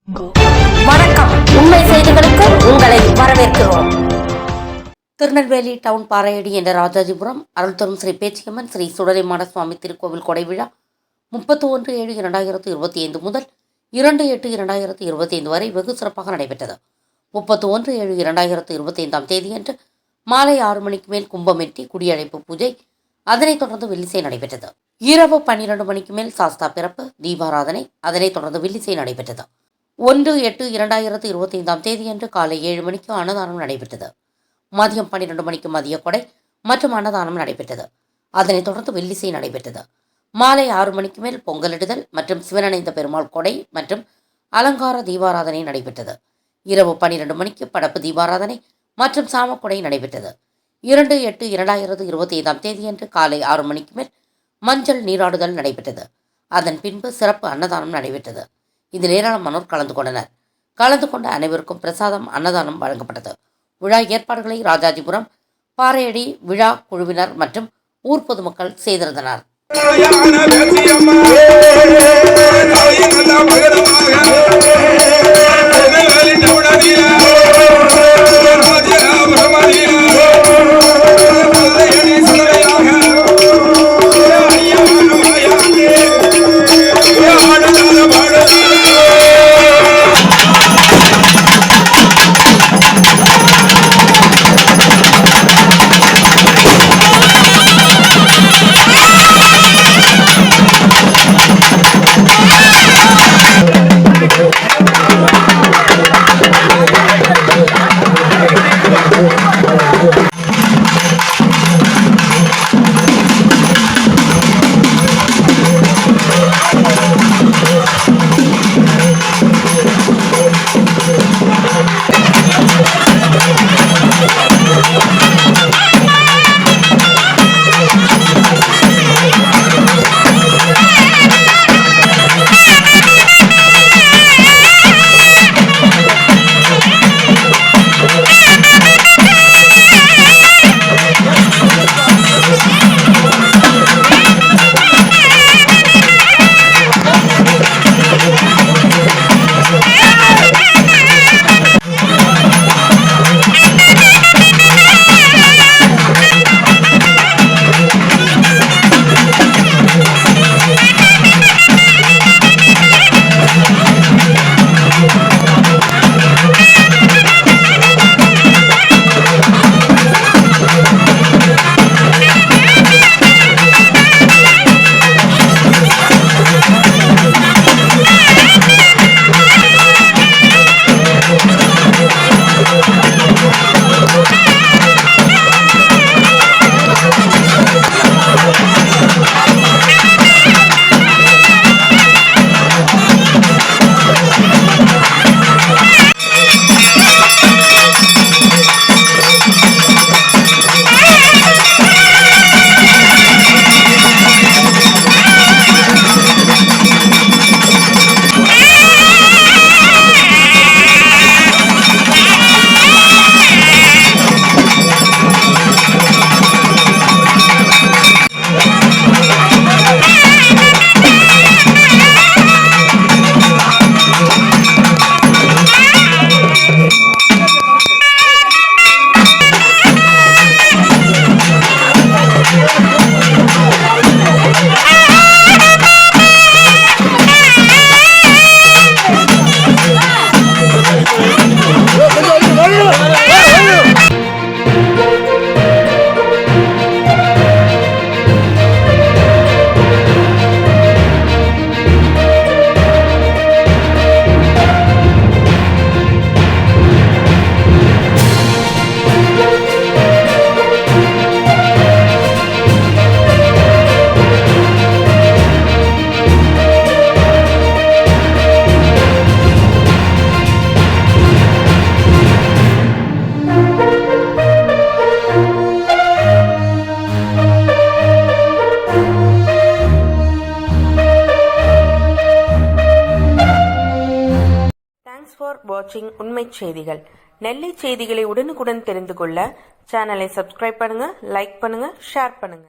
வணக்கம். உண்மை செய்திகளுக்கு உங்களை வரவேற்கிறோம். திருநெல்வேலி டவுன் பாறையடி என்ற ராஜாஜிபுரம் அருள் தரும் ஸ்ரீ பேச்சியம்மன் ஸ்ரீ சுடலைமான சுவாமி திருக்கோவில் கொடை விழா 31/7/2025 முதல் 2/8/2025 வரை வெகு சிறப்பாக நடைபெற்றது. 31/7/2025 தேதியன்று மாலை 6 மணிக்கு மேல் கும்பமெட்டி குடியழைப்பு பூஜை, அதனைத் தொடர்ந்து வில்லிசை நடைபெற்றது. இரவு 12 மணிக்கு மேல் சாஸ்தா பிறப்பு தீபாராதனை, அதனைத் தொடர்ந்து வில்லிசை நடைபெற்றது. 1/8/2025 தேதியன்று காலை 7 மணிக்கு அன்னதானம் நடைபெற்றது. மதியம் 12 மணிக்கு மதிய கொடை மற்றும் அன்னதானம் நடைபெற்றது. அதனைத் தொடர்ந்து வில்லிசை நடைபெற்றது. மாலை 6 மணிக்கு மேல் பொங்கலிடுதல் மற்றும் சிவனணைந்த பெருமாள் கொடை மற்றும் அலங்கார தீபாராதனை நடைபெற்றது. இரவு 12 மணிக்கு படப்பு தீபாராதனை மற்றும் சாமக்கொடை நடைபெற்றது. 2/8/2025 தேதியன்று காலை 6 மணிக்கு மேல் மஞ்சள் நீராடுதல் நடைபெற்றது. அதன் பின்பு சிறப்பு அன்னதானம் நடைபெற்றது. இதில் ஏராளமானோர் கலந்து கொண்டனர். கலந்து கொண்ட அனைவருக்கும் பிரசாதம் அன்னதானம் வழங்கப்பட்டது. விழா ஏற்பாடுகளை ராஜாஜிபுரம் பாறையடி விழா குழுவினர் மற்றும் ஊர் பொதுமக்கள் செய்திருந்தனர். ஃபார் வாட்சிங் உண்மை செய்திகள். நெல்லை செய்திகளை உடனுக்குடன் தெரிந்து கொள்ள சேனலை சப்ஸ்கிரைப் பண்ணுங்க, லைக் பண்ணுங்க, ஷேர் பண்ணுங்க.